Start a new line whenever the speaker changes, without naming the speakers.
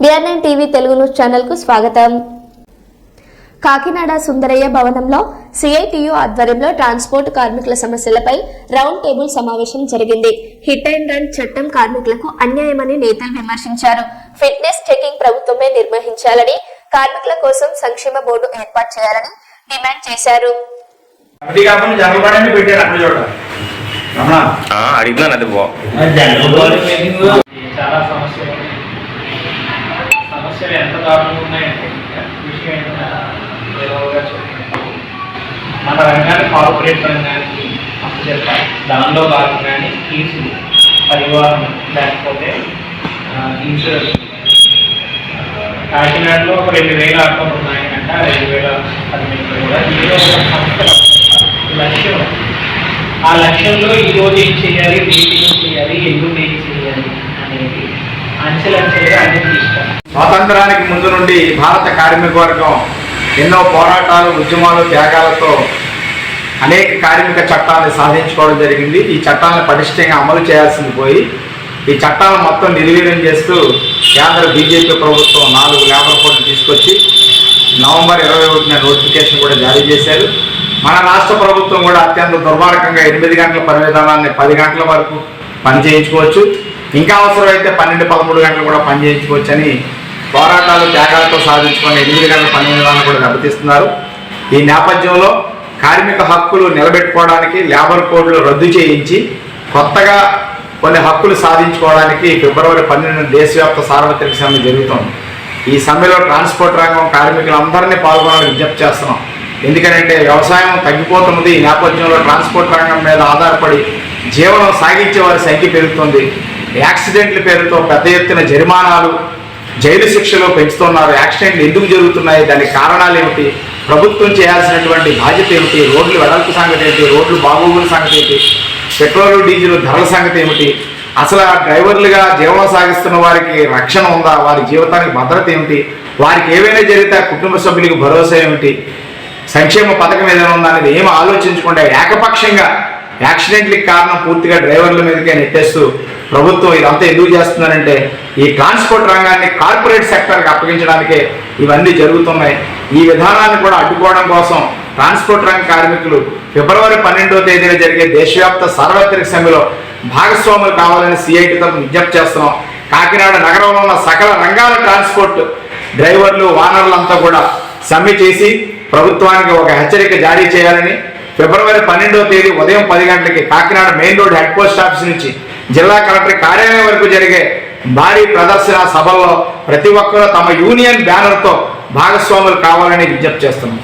BR9 TV Telugu news channel కు స్వాగతం. కాకినాడ సుందరయ్య భవనంలో CITU ఆధ్వర్యంలో ట్రాన్స్పోర్ట్ కార్మికుల సమస్యలపై రౌండ్ టేబుల్ సమావేశం జరిగింది. హిట్ అండ్ రన్ చట్టం కార్మికులకు అన్యాయమని నేతలు విమర్శించారు. ఫిట్నెస్ చెకింగ్ ప్రభుత్వమే నిర్వహించాలని, కార్మికుల కోసం సంక్షేమ బోర్డు ఏర్పాటు చేయాలని డిమాండ్ చేశారు.
ఎంత దారుణంగా ఉన్నాయంటే విషయం మన రంగాన్ని కార్పొరేట్ రంగానికి అప్పచెప్పాలి. దానిలో భాగంగానే ఫీజులు, పరివాహం, లేకపోతే ఇన్సూరెన్స్. కాకినాడలో 2000 ఆటోలు ఉన్నాయంట. 2018 కూడా ఏదో ఒక సంస్థ లక్ష్యం. ఆ లక్ష్యంలో ఈరోజు ఏం చేయాలి, రేపు ఏం చేయాలి, ఎల్లుండి ఏం చేయాలి అనేది అంచెలంచెలుగా అన్ని తీసుకోవాలి.
స్వాతంత్రానికి ముందు నుండి భారత కార్మిక వర్గం ఎన్నో పోరాటాలు, ఉద్యమాలు, త్యాగాలతో అనేక కార్మిక చట్టాలను సాధించుకోవడం జరిగింది. ఈ చట్టాలను పటిష్టంగా అమలు చేయాల్సింది పోయి ఈ చట్టాలను మొత్తం నిర్వీర్యం చేస్తూ కేంద్ర BJP ప్రభుత్వం 4 లేబర్ కోడ్లు తీసుకొచ్చి నవంబర్ 21న నోటిఫికేషన్ కూడా జారీ చేశారు. మన రాష్ట్ర ప్రభుత్వం కూడా అత్యంత దుర్మార్గంగా 8 గంటల పని విధానాన్ని 10 గంటల వరకు పని చేయించుకోవచ్చు, ఇంకా అవసరమైతే 12-13 గంటలు కూడా పని చేయించుకోవచ్చు అని పోరాటాలు, త్యాగాలతో సాధించుకుని 8 గంటల పని విధానాన్ని కూడా దెబ్బతీస్తున్నారు. ఈ నేపథ్యంలో కార్మిక హక్కులు నిలబెట్టుకోవడానికి లేబర్ కోడ్లు రద్దు చేయించి కొత్తగా కొన్ని హక్కులు సాధించుకోవడానికి ఫిబ్రవరి 12న దేశవ్యాప్త సార్వత్రిక సమ్మె జరుగుతోంది. ఈ సమ్మెలో ట్రాన్స్పోర్ట్ రంగం కార్మికులందరినీ పాల్గొనాలని విజ్ఞప్తి చేస్తున్నాం. ఎందుకంటే వ్యవసాయం తగ్గిపోతున్నది. ఈ నేపథ్యంలో ట్రాన్స్పోర్ట్ రంగం మీద ఆధారపడి జీవనం సాగించే వారి సంఖ్య పెరుగుతుంది. యాక్సిడెంట్ల పేరుతో పెద్ద ఎత్తున జరిమానాలు, జైలు శిక్షలు పెంచుతున్నారు. యాక్సిడెంట్లు ఎందుకు జరుగుతున్నాయి, దానికి కారణాలు ఏమిటి, ప్రభుత్వం చేయాల్సినటువంటి బాధ్యత ఏమిటి, రోడ్లు వెడల్పు సంగతి ఏంటి, రోడ్లు బాగోగుల సంగతి ఏంటి, పెట్రోలు డీజిల్ ధరల సంగతి ఏమిటి, అసలు డ్రైవర్లుగా జీవనం సాగిస్తున్న వారికి రక్షణ ఉందా, వారి జీవితానికి భద్రత ఏమిటి, వారికి ఏవైనా జరిగితే కుటుంబ సభ్యులకు భరోసా ఏమిటి, సంక్షేమ పథకం ఏదైనా ఉందా అనేది ఏమి ఆలోచించకుండా ఏకపక్షంగా యాక్సిడెంట్లకు కారణం పూర్తిగా డ్రైవర్ల మీదకే నెట్టేస్తూ ప్రభుత్వం ఇదంతా ఎందుకు చేస్తున్నారంటే ఈ ట్రాన్స్పోర్ట్ రంగాన్ని కార్పొరేట్ సెక్టర్కి అప్పగించడానికే ఇవన్నీ జరుగుతున్నాయి. ఈ విధానాన్ని కూడా అడ్డుకోవడం కోసం ట్రాన్స్పోర్ట్ రంగ కార్మికులు ఫిబ్రవరి 12వ తేదీన జరిగే దేశవ్యాప్త సార్వత్రిక సమ్మెలో భాగస్వాములు కావాలని CIT తరఫున విజ్ఞప్తి చేస్తున్నాం. కాకినాడ నగరంలో ఉన్న సకల రంగాల ట్రాన్స్పోర్ట్ డ్రైవర్లు, వానర్లంతా కూడా సమ్మె చేసి ప్రభుత్వానికి ఒక హెచ్చరిక జారీ చేయాలని, ఫిబ్రవరి 12వ తేదీ ఉదయం 10 గంటలకి Kakinada main road head post office నుంచి జిల్లా కలెక్టర్ కార్యాలయం వరకు జరిగే భారీ ప్రదర్శన సభల్లో ప్రతి ఒక్కరూ తమ యూనియన్ బ్యానర్తో భాగస్వాములు కావాలని విజ్ఞప్తి చేస్తున్నాం.